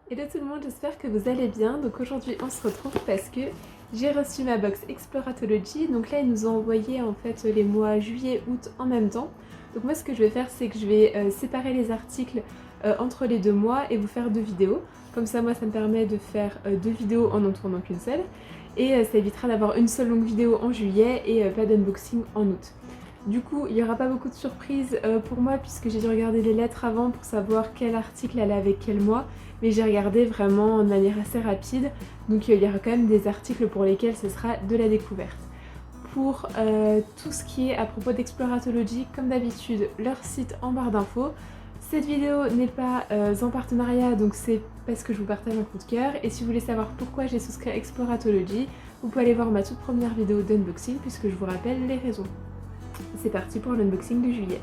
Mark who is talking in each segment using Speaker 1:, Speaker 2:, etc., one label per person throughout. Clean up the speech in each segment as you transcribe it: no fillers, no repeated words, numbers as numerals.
Speaker 1: Hello tout le monde, j'espère que vous allez bien. Donc aujourd'hui on se retrouve parce que j'ai reçu ma box Exploratology. Donc là ils nous ont envoyé en fait les mois juillet, août en même temps. Donc moi ce que je vais faire c'est que je vais séparer les articles entre les 2 mois et vous faire 2 vidéos. Comme ça moi ça me permet de faire 2 vidéos en n'en tournant qu'une seule. Et ça évitera d'avoir une seule longue vidéo en juillet et pas d'unboxing en août. Du coup, il n'y aura pas beaucoup de surprises pour moi puisque j'ai dû regarder les lettres avant pour savoir quel article allait avec quel mois. Mais j'ai regardé vraiment de manière assez rapide, donc il y aura quand même des articles pour lesquels ce sera de la découverte. Pour tout ce qui est à propos d'Exploratology, comme d'habitude, leur site en barre d'infos. Cette vidéo n'est pas en partenariat, donc c'est parce que je vous partage un coup de cœur. Et si vous voulez savoir pourquoi j'ai souscrit à Exploratology, vous pouvez aller voir ma toute première vidéo d'unboxing puisque je vous rappelle les raisons. C'est parti pour l'unboxing de juillet.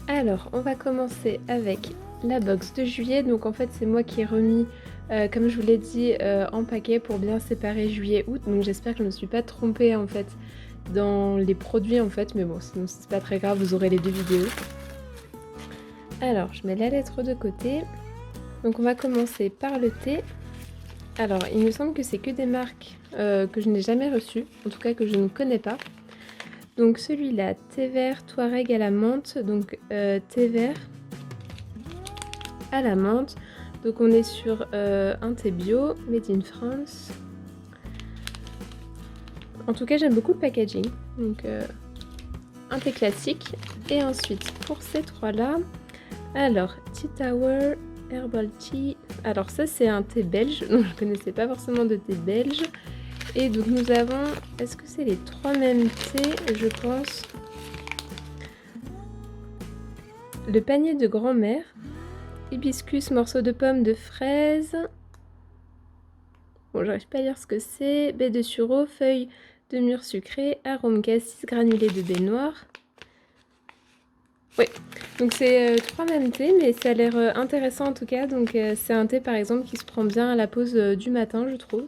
Speaker 1: Alors, on va commencer avec la box de juillet. Donc en fait, c'est moi qui ai remis, comme je vous l'ai dit, en paquet pour bien séparer juillet-août. Donc j'espère que je ne me suis pas trompée en fait dans les produits en fait. Mais bon, sinon c'est pas très grave, vous aurez les 2 vidéos. Alors, je mets la lettre de côté. Donc on va commencer par le thé. Alors, il me semble que c'est que des marques que je n'ai jamais reçues, en tout cas que je ne connais pas. Donc celui-là, thé vert Touareg à la menthe, donc thé vert à la menthe. Donc on est sur un thé bio, made in France. En tout cas j'aime beaucoup le packaging, donc un thé classique. Et ensuite pour ces trois-là, alors Tea Tower Herbal Tea. Alors ça c'est un thé belge, donc je ne connaissais pas forcément de thé belge. Et donc nous avons, est-ce que c'est les 3 mêmes thés, je pense. Le panier de grand-mère, hibiscus, morceaux de pommes, de fraises. Bon, j'arrive pas à lire ce que c'est. Baie de sureau, feuilles de mûre sucrée, arôme cassis, granulés de baie noire. Oui, donc c'est 3 mêmes thés, mais ça a l'air intéressant en tout cas. Donc c'est un thé par exemple qui se prend bien à la pause du matin, je trouve.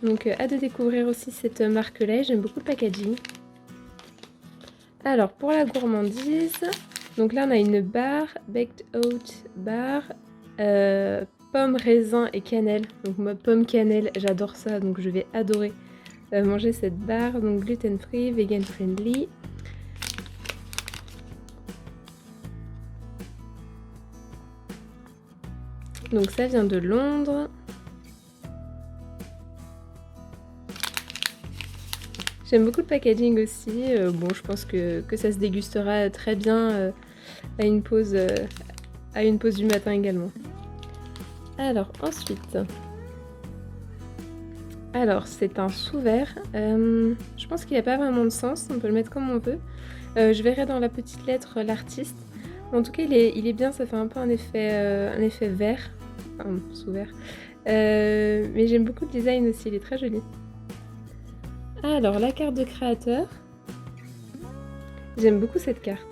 Speaker 1: Donc hâte de découvrir aussi cette marque-là, j'aime beaucoup le packaging. Alors pour la gourmandise, donc là on a une barre, baked oat bar, pomme, raisin et cannelle. Donc moi pomme, cannelle, j'adore ça, donc je vais adorer manger cette barre. Donc gluten free, vegan friendly. Donc ça vient de Londres. J'aime beaucoup le packaging aussi. Bon, je pense que ça se dégustera très bien à une pause du matin également. Alors ensuite, alors c'est un sous-verre. Je pense qu'il n'a pas vraiment de sens. On peut le mettre comme on veut. Je verrai dans la petite lettre l'artiste. En tout cas, il est bien. Ça fait un peu un effet vert, enfin, sous-verre. Mais j'aime beaucoup le design aussi. Il est très joli. Alors, la carte de créateur. J'aime beaucoup cette carte.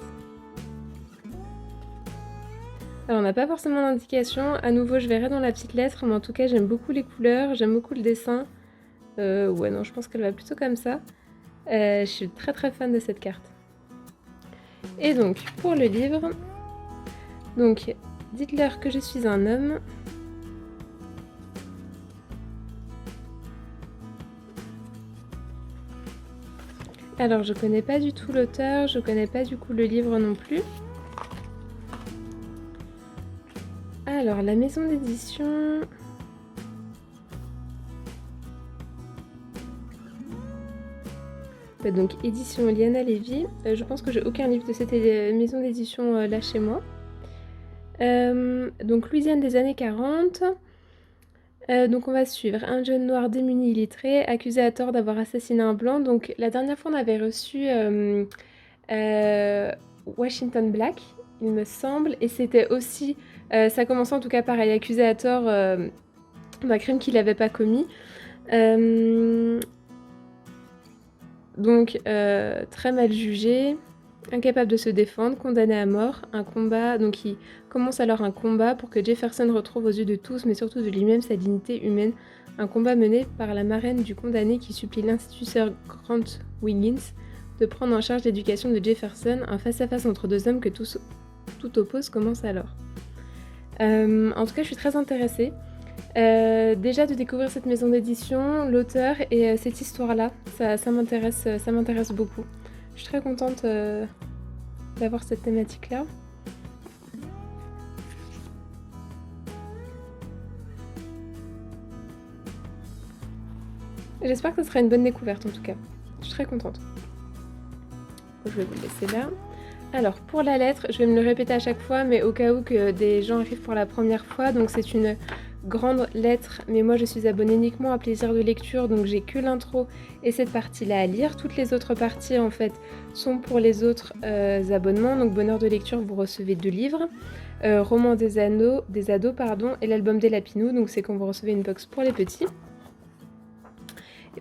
Speaker 1: Alors, on n'a pas forcément d'indication. À nouveau, je verrai dans la petite lettre. Mais en tout cas, j'aime beaucoup les couleurs. J'aime beaucoup le dessin. Ouais, non, je pense qu'elle va plutôt comme ça. Je suis très très fan de cette carte. Et donc, pour le livre. Donc, dites-leur que je suis un homme. Alors, je connais pas du tout l'auteur, je connais pas du coup le livre non plus. Alors, la maison d'édition... Donc, édition Liana Levy. Je pense que j'ai aucun livre de cette maison d'édition là chez moi. Donc, Louisiane des années 40. Donc on va suivre un jeune noir démuni illettré, accusé à tort d'avoir assassiné un blanc. Donc la dernière fois on avait reçu Washington Black, il me semble, et c'était aussi, ça commençait en tout cas pareil, accusé à tort d'un crime qu'il n'avait pas commis. Donc très mal jugé, incapable de se défendre, condamné à mort, un combat, donc il commence alors un combat pour que Jefferson retrouve aux yeux de tous, mais surtout de lui-même, sa dignité humaine. Un combat mené par la marraine du condamné qui supplie l'instituteur Grant Wiggins de prendre en charge l'éducation de Jefferson, un face-à-face entre deux hommes que tous tout oppose commence alors. En tout cas, je suis très intéressée. Déjà de découvrir cette maison d'édition, l'auteur et cette histoire-là, ça m'intéresse beaucoup. Je suis très contente d'avoir cette thématique-là. J'espère que ce sera une bonne découverte en tout cas. Je suis très contente. Je vais vous le laisser là. Alors pour la lettre, je vais me le répéter à chaque fois, mais au cas où que des gens arrivent pour la première fois, donc c'est une grande lettre, mais moi je suis abonnée uniquement à Plaisir de lecture, donc j'ai que l'intro et cette partie-là à lire. Toutes les autres parties en fait sont pour les autres abonnements, donc Bonheur de lecture, vous recevez 2 livres, Roman des ados, pardon, et l'album des Lapinous, donc c'est quand vous recevez une box pour les petits.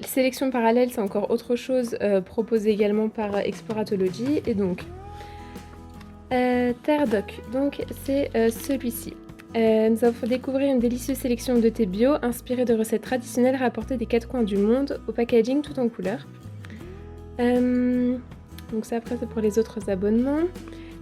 Speaker 1: Sélection parallèle, c'est encore autre chose, proposée également par Exploratology, et donc Terre Doc, donc c'est celui-ci. Nous allons découvrir une délicieuse sélection de thé bio inspirée de recettes traditionnelles rapportées des 4 coins du monde au packaging tout en couleur. Donc ça après c'est pour les autres abonnements.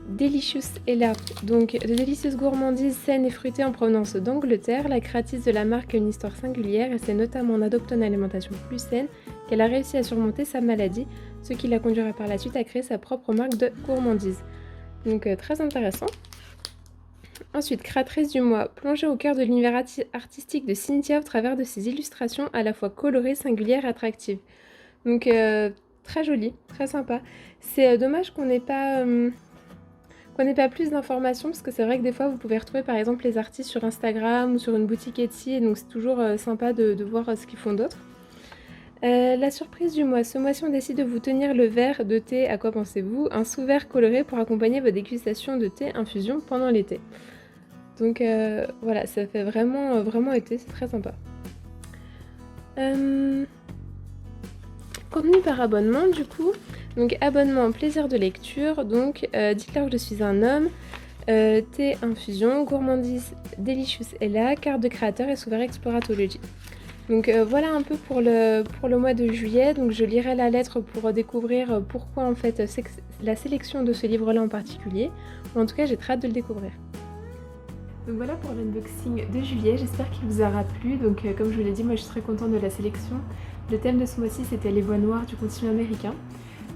Speaker 1: Delicious est là, donc de délicieuses gourmandises saines et fruitées en provenance d'Angleterre. La créatrice de la marque a une histoire singulière et c'est notamment en adoptant une alimentation plus saine qu'elle a réussi à surmonter sa maladie, ce qui la conduira par la suite à créer sa propre marque de gourmandises. Donc très intéressant. Ensuite, créatrice du mois, plongée au cœur de l'univers artistique de Cynthia au travers de ses illustrations à la fois colorées, singulières et attractives. Donc très joli, très sympa. C'est dommage qu'on n'ait pas plus d'informations parce que c'est vrai que des fois vous pouvez retrouver par exemple les artistes sur Instagram ou sur une boutique Etsy et donc c'est toujours sympa de voir ce qu'ils font d'autre. La surprise du mois. Ce mois-ci, on décide de vous tenir le verre de thé. À quoi pensez-vous? Un sous-verre coloré pour accompagner votre dégustation de thé infusion pendant l'été. Donc voilà, ça fait vraiment été, c'est très sympa. Contenu par abonnement du coup. Donc abonnement plaisir de lecture. Donc dites-leur que je suis un homme. Thé infusion, gourmandise delicious est là, carte de créateur et sous-verre Exploratology. Donc voilà un peu pour le mois de juillet. Donc je lirai la lettre pour découvrir pourquoi en fait la sélection de ce livre-là en particulier. En tout cas, j'ai très hâte de le découvrir. Donc voilà pour l'unboxing de juillet, j'espère qu'il vous aura plu. Donc comme je vous l'ai dit, moi je suis très contente de la sélection. Le thème de ce mois-ci c'était les voix noires du continent américain.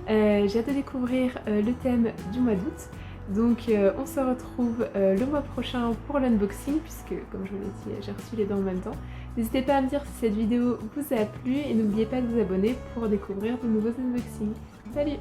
Speaker 1: J'ai hâte de découvrir le thème du mois d'août. Donc on se retrouve le mois prochain pour l'unboxing puisque comme je vous l'ai dit, j'ai reçu les deux en même temps. N'hésitez pas à me dire si cette vidéo vous a plu et n'oubliez pas de vous abonner pour découvrir de nouveaux unboxings. Salut!